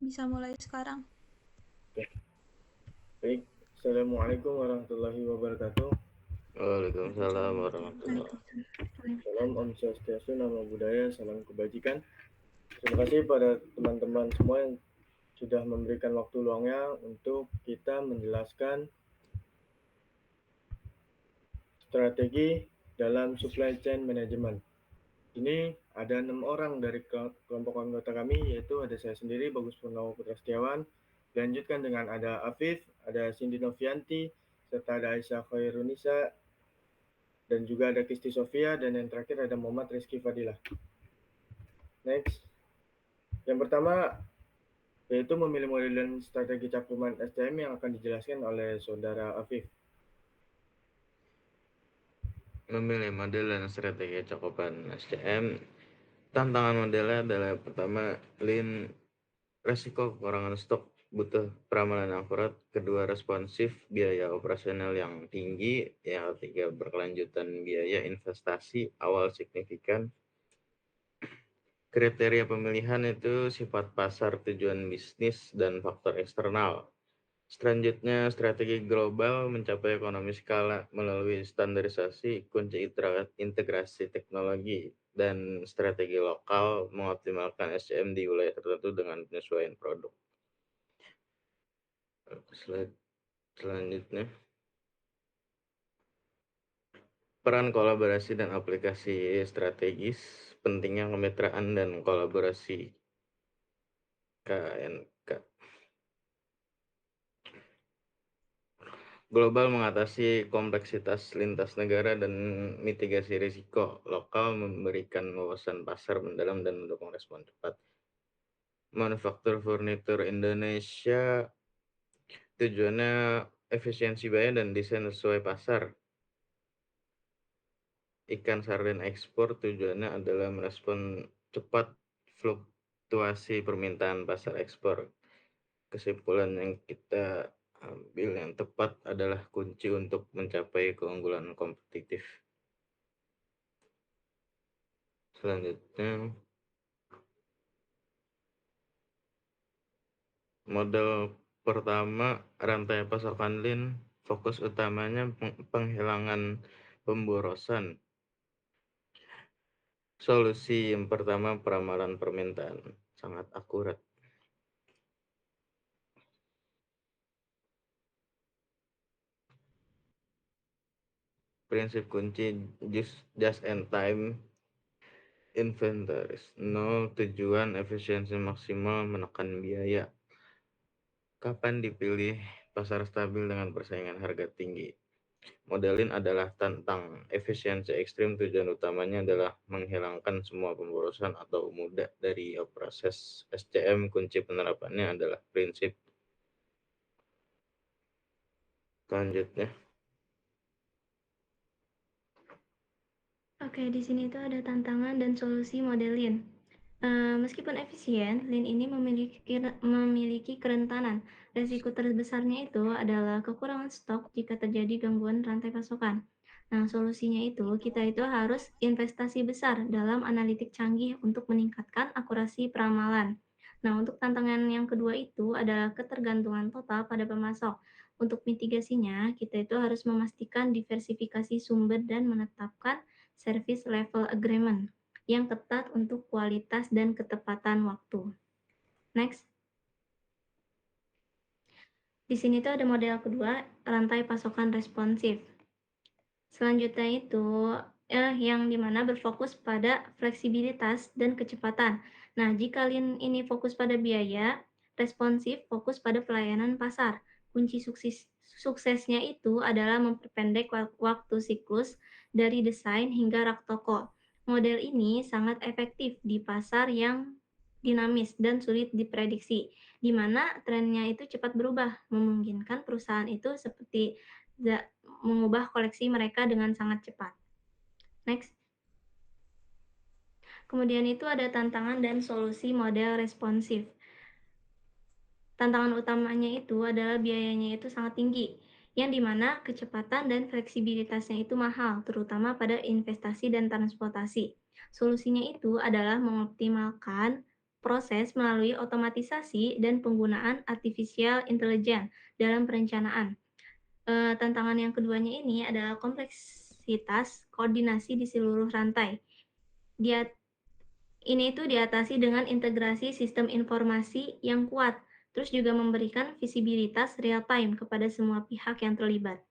Bisa mulai sekarang. Oke, baik. Assalamualaikum warahmatullahi wabarakatuh. Waalaikumsalam warahmatullahi Salam Om Swastiastu, Namo Buddhaya, salam kebajikan. Terima kasih pada teman-teman semua yang sudah memberikan waktu luangnya untuk kita menjelaskan strategi dalam supply chain management. Ini ada 6 orang dari kelompok anggota kami, yaitu ada saya sendiri, Bagus Purnomo Putra Setiawan. Dilanjutkan dengan ada Afif, ada Cindy Novianti, serta ada Aisyah Khairunisa, dan juga ada Kristi Sofia, dan yang terakhir ada Muhammad Rizky Fadilah. Next. Yang pertama yaitu memilih model dan strategi cakupan SCM yang akan dijelaskan oleh saudara Afif. Memilih model dan strategi cakupan SCM. Tantangan modelnya adalah pertama, lean, resiko kekurangan stok, butuh peramalan akurat. Kedua, responsif, biaya operasional yang tinggi. Yang ketiga, berkelanjutan biaya investasi awal signifikan. Kriteria pemilihan itu sifat pasar, tujuan bisnis, dan faktor eksternal. Selanjutnya, strategi global mencapai ekonomi skala melalui standarisasi, kunci integrasi teknologi, dan strategi lokal mengoptimalkan SCM di wilayah tertentu dengan penyesuaian produk. Slide selanjutnya, peran kolaborasi dan aplikasi strategis, pentingnya kemitraan dan kolaborasi KNK. Global mengatasi kompleksitas lintas negara dan mitigasi risiko. Lokal memberikan wawasan pasar mendalam dan mendukung respon cepat. Manufaktur furnitur Indonesia tujuannya efisiensi biaya dan desain sesuai pasar. Ikan sarden ekspor tujuannya adalah merespon cepat fluktuasi permintaan pasar ekspor. Kesimpulan yang kita ambil yang tepat adalah kunci untuk mencapai keunggulan kompetitif. Selanjutnya, model pertama, rantai pasokan lean, fokus utamanya penghilangan pemborosan. Solusi yang pertama, peramalan permintaan, sangat akurat. Prinsip kunci just in time inventories. Nol, tujuan efisiensi maksimal, menekan biaya. Kapan dipilih pasar stabil dengan persaingan harga tinggi? Modelin adalah tentang efisiensi ekstrim, tujuan utamanya adalah menghilangkan semua pemborosan atau mudah dari proses SCM. Kunci penerapannya adalah prinsip. Selanjutnya, Oke, di sini tuh ada tantangan dan solusi model Lean. Meskipun efisien, Lean ini memiliki kerentanan. Resiko terbesarnya itu adalah kekurangan stok jika terjadi gangguan rantai pasokan. Nah, solusinya itu kita itu harus investasi besar dalam analitik canggih untuk meningkatkan akurasi peramalan. Nah, untuk tantangan yang kedua itu adalah ketergantungan total pada pemasok. Untuk mitigasinya, kita itu harus memastikan diversifikasi sumber dan menetapkan service level agreement yang ketat untuk kualitas dan ketepatan waktu. Next. Di sini tuh ada model kedua, rantai pasokan responsif. Selanjutnya itu yang dimana berfokus pada fleksibilitas dan kecepatan. Nah, jika Lean ini fokus pada biaya, responsif fokus pada pelayanan pasar. Kunci suksesnya itu adalah memperpendek waktu siklus dari desain hingga rak toko. Model ini sangat efektif di pasar yang dinamis dan sulit diprediksi, di mana trennya itu cepat berubah, memungkinkan perusahaan itu seperti mengubah koleksi mereka dengan sangat cepat. Next. Kemudian itu ada tantangan dan solusi model responsif. Tantangan utamanya itu adalah biayanya itu sangat tinggi, yang dimana kecepatan dan fleksibilitasnya itu mahal, terutama pada investasi dan transportasi. Solusinya itu adalah mengoptimalkan proses melalui otomatisasi dan penggunaan artificial intelligence dalam perencanaan. Tantangan yang keduanya ini adalah kompleksitas koordinasi di seluruh rantai. Ini itu diatasi dengan integrasi sistem informasi yang kuat, terus juga memberikan visibilitas real time kepada semua pihak yang terlibat.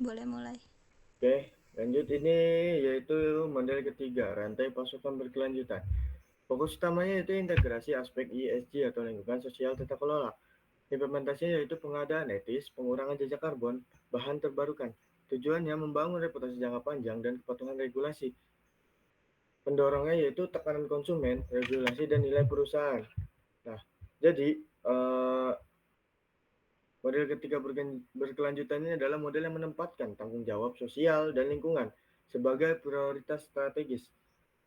Boleh mulai. Oke, lanjut ini yaitu model ketiga, rantai pasokan berkelanjutan. Fokus utamanya yaitu integrasi aspek ESG atau lingkungan sosial tata kelola. Implementasinya yaitu pengadaan etis, pengurangan jejak karbon, bahan terbarukan. Tujuannya membangun reputasi jangka panjang dan kepatuhan regulasi. Pendorongnya yaitu tekanan konsumen, regulasi, dan nilai perusahaan. Nah, jadi model ketiga berkelanjutan ini adalah model yang menempatkan tanggung jawab sosial dan lingkungan sebagai prioritas strategis.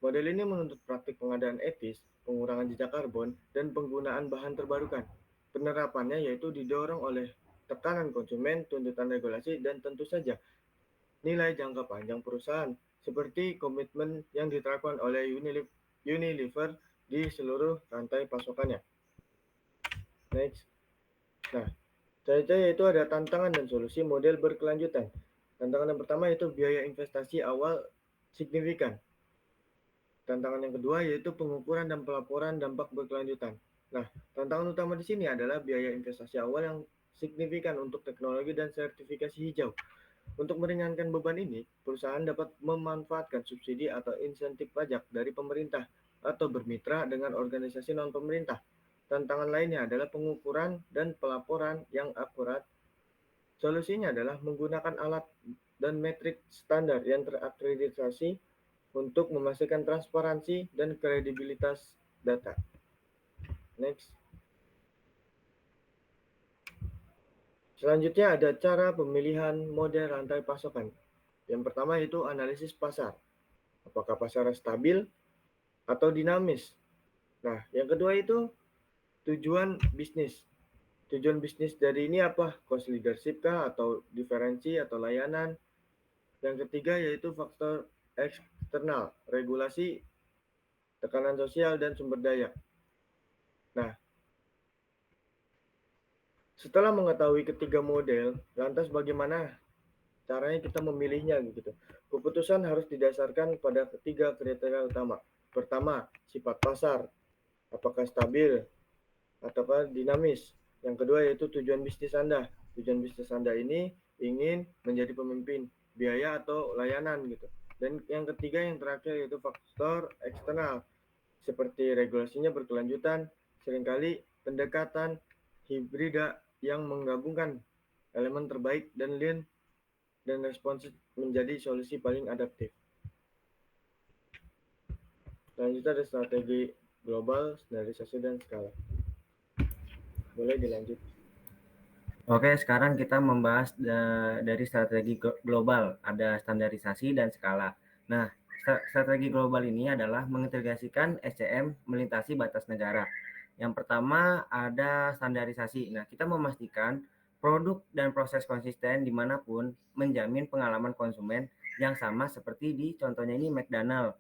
Model ini menuntut praktik pengadaan etis, pengurangan jejak karbon, dan penggunaan bahan terbarukan. Penerapannya yaitu didorong oleh tekanan konsumen, tuntutan regulasi, dan tentu saja nilai jangka panjang perusahaan, seperti komitmen yang diterapkan oleh Unilever di seluruh rantai pasokannya. Next. Nah, selanjutnya yaitu ada tantangan dan solusi model berkelanjutan. Tantangan yang pertama yaitu biaya investasi awal signifikan. Tantangan yang kedua yaitu pengukuran dan pelaporan dampak berkelanjutan. Nah, tantangan utama di sini adalah biaya investasi awal yang signifikan untuk teknologi dan sertifikasi hijau. Untuk meringankan beban ini, perusahaan dapat memanfaatkan subsidi atau insentif pajak dari pemerintah atau bermitra dengan organisasi non-pemerintah. Tantangan lainnya adalah pengukuran dan pelaporan yang akurat. Solusinya adalah menggunakan alat dan metrik standar yang terakreditasi untuk memastikan transparansi dan kredibilitas data. Next. Selanjutnya ada cara pemilihan model rantai pasokan. Yang pertama yaitu analisis pasar. Apakah pasar stabil atau dinamis? Nah, yang kedua itu tujuan bisnis. Tujuan bisnis dari ini apa? Cost leadership kah atau diferensi atau layanan? Yang ketiga yaitu faktor eksternal, regulasi, tekanan sosial, dan sumber daya. Nah, setelah mengetahui ketiga model, lantas bagaimana caranya kita memilihnya gitu. Keputusan harus didasarkan pada ketiga kriteria utama. Pertama, sifat pasar, apakah stabil ataukah dinamis. Yang kedua yaitu tujuan bisnis Anda. Tujuan bisnis Anda ini ingin menjadi pemimpin biaya atau layanan gitu. Dan yang ketiga yang terakhir yaitu faktor eksternal seperti regulasinya berkelanjutan, seringkali pendekatan hibrida yang menggabungkan elemen terbaik dan lean dan responsif menjadi solusi paling adaptif. Selanjutnya ada strategi global, standarisasi, dan skala. Boleh dilanjut. Oke, sekarang kita membahas dari strategi global, ada standarisasi dan skala. Nah, strategi global ini adalah mengintegrasikan SCM melintasi batas negara. Yang pertama ada standarisasi. Nah, kita memastikan produk dan proses konsisten dimanapun, menjamin pengalaman konsumen yang sama seperti di contohnya ini McDonald.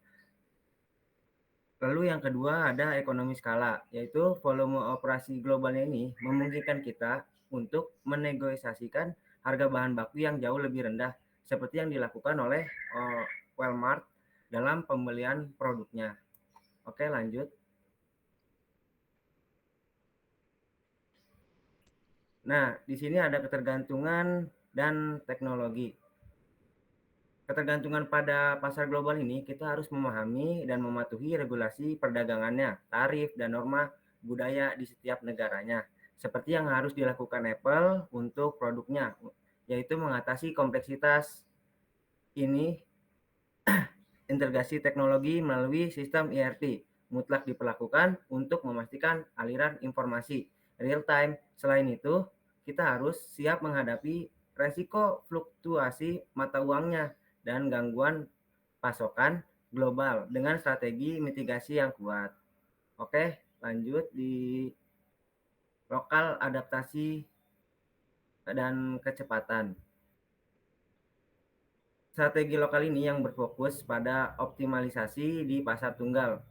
Lalu yang kedua ada ekonomi skala, yaitu volume operasi globalnya ini memungkinkan kita untuk menegosiasikan harga bahan baku yang jauh lebih rendah, seperti yang dilakukan oleh Walmart dalam pembelian produknya. Oke, lanjut. Nah, di sini ada ketergantungan dan teknologi. Ketergantungan pada pasar global ini, kita harus memahami dan mematuhi regulasi perdagangannya, tarif, dan norma budaya di setiap negaranya. Seperti yang harus dilakukan Apple untuk produknya, yaitu mengatasi kompleksitas ini, integrasi teknologi melalui sistem ERP, mutlak diperlakukan untuk memastikan aliran informasi real time. Selain itu, kita harus siap menghadapi resiko fluktuasi mata uangnya dan gangguan pasokan global dengan strategi mitigasi yang kuat. Oke, lanjut di lokal adaptasi dan kecepatan. Strategi lokal ini yang berfokus pada optimalisasi di pasar tunggal,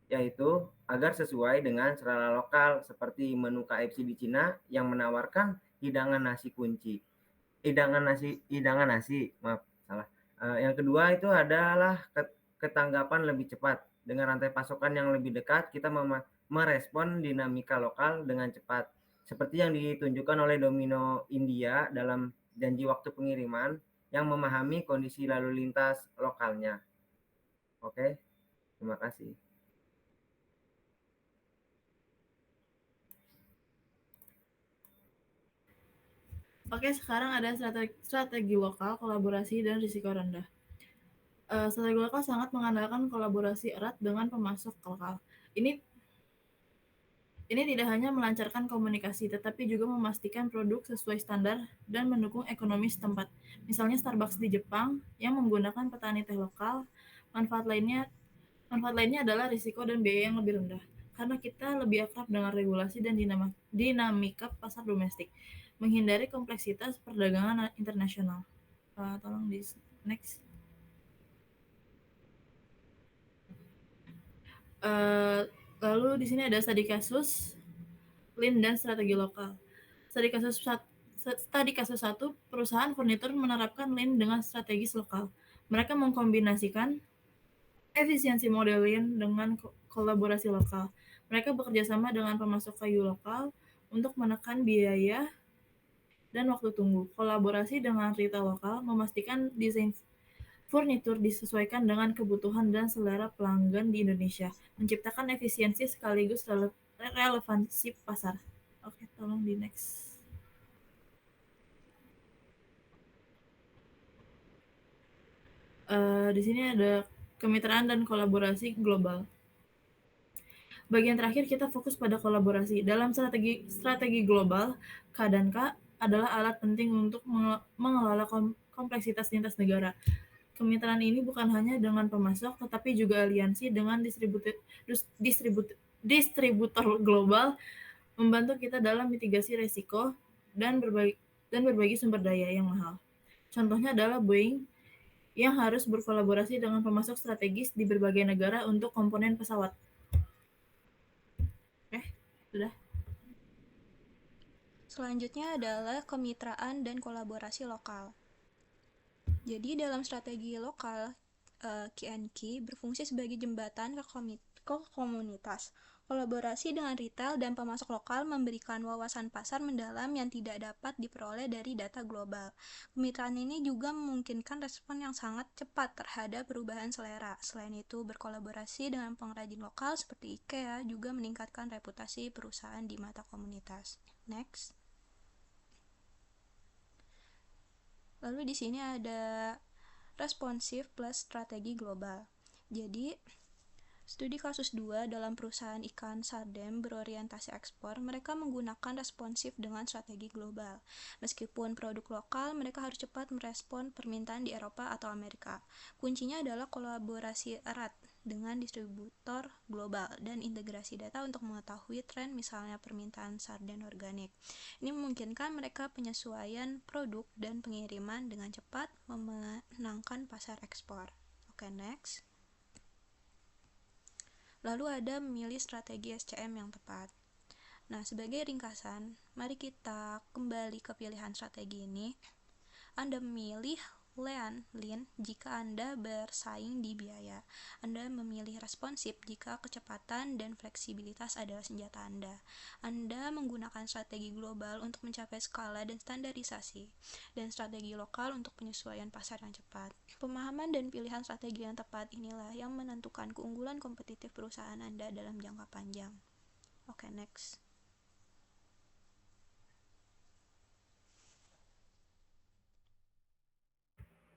yaitu agar sesuai dengan selera lokal seperti menu KFC di Cina yang menawarkan hidangan nasi kunci. Hidangan nasi, maaf, salah. Yang kedua itu adalah ketanggapan lebih cepat. Dengan rantai pasokan yang lebih dekat, kita merespon dinamika lokal dengan cepat. Seperti yang ditunjukkan oleh Domino India dalam janji waktu pengiriman yang memahami kondisi lalu lintas lokalnya. Oke, terima kasih. Oke, sekarang ada strategi lokal, kolaborasi, dan risiko rendah. Strategi lokal sangat mengandalkan kolaborasi erat dengan pemasok lokal. Ini tidak hanya melancarkan komunikasi, tetapi juga memastikan produk sesuai standar dan mendukung ekonomi setempat. Misalnya Starbucks di Jepang yang menggunakan petani teh lokal. Manfaat lainnya adalah risiko dan biaya yang lebih rendah, karena kita lebih akrab dengan regulasi dan dinamika pasar domestik, menghindari kompleksitas perdagangan internasional. Tolong di next. Lalu di sini ada studi kasus Lean dan strategi lokal. Studi kasus 1, perusahaan furnitur menerapkan Lean dengan strategis lokal. Mereka mengkombinasikan efisiensi model Lean dengan kolaborasi lokal. Mereka bekerja sama dengan pemasok kayu lokal untuk menekan biaya dan waktu tunggu. Kolaborasi dengan retail lokal memastikan desain furnitur disesuaikan dengan kebutuhan dan selera pelanggan di Indonesia, menciptakan efisiensi sekaligus relevansi pasar. Oke, tolong di next. Di sini ada kemitraan dan kolaborasi global. Bagian terakhir kita fokus pada kolaborasi. Dalam strategi global, K dan K adalah alat penting untuk mengelola kompleksitas lintas negara. Kemitraan ini bukan hanya dengan pemasok, tetapi juga aliansi dengan distributor global, membantu kita dalam mitigasi resiko dan berbagi sumber daya yang mahal. Contohnya adalah Boeing yang harus berkolaborasi dengan pemasok strategis di berbagai negara untuk komponen pesawat. Sudah. Selanjutnya adalah kemitraan dan kolaborasi lokal. Jadi dalam strategi lokal, K&K berfungsi sebagai jembatan ke komunitas. Kolaborasi dengan retail dan pemasok lokal memberikan wawasan pasar mendalam yang tidak dapat diperoleh dari data global. Kemitraan ini juga memungkinkan respon yang sangat cepat terhadap perubahan selera. Selain itu, berkolaborasi dengan pengrajin lokal seperti IKEA juga meningkatkan reputasi perusahaan di mata komunitas. Next. Lalu di sini ada responsif plus strategi global. Jadi, studi kasus 2 dalam perusahaan ikan sarden berorientasi ekspor, mereka menggunakan responsif dengan strategi global. Meskipun produk lokal, mereka harus cepat merespon permintaan di Eropa atau Amerika. Kuncinya adalah kolaborasi erat dengan distributor global dan integrasi data untuk mengetahui tren, misalnya permintaan sarden organik. Ini memungkinkan mereka penyesuaian produk dan pengiriman dengan cepat, memenangkan pasar ekspor. Oke, next. Lalu ada memilih strategi SCM yang tepat. Nah, sebagai ringkasan, mari kita kembali ke pilihan strategi ini. Anda memilih Lean jika Anda bersaing di biaya. Anda memilih responsif jika kecepatan dan fleksibilitas adalah senjata Anda. Anda menggunakan strategi global untuk mencapai skala dan standarisasi, dan strategi lokal untuk penyesuaian pasar yang cepat. Pemahaman dan pilihan strategi yang tepat inilah yang menentukan keunggulan kompetitif perusahaan Anda dalam jangka panjang. Oke, next.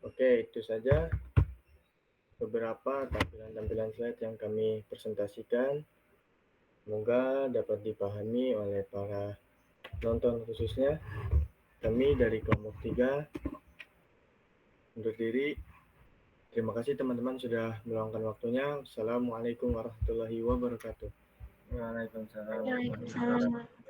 Oke, itu saja beberapa tampilan-tampilan slide yang kami presentasikan. Semoga dapat dipahami oleh para penonton khususnya. Kami dari kelompok 3 undur diri. Terima kasih teman-teman sudah meluangkan waktunya. Assalamualaikum warahmatullahi wabarakatuh. Waalaikumsalam. Waalaikumsalam.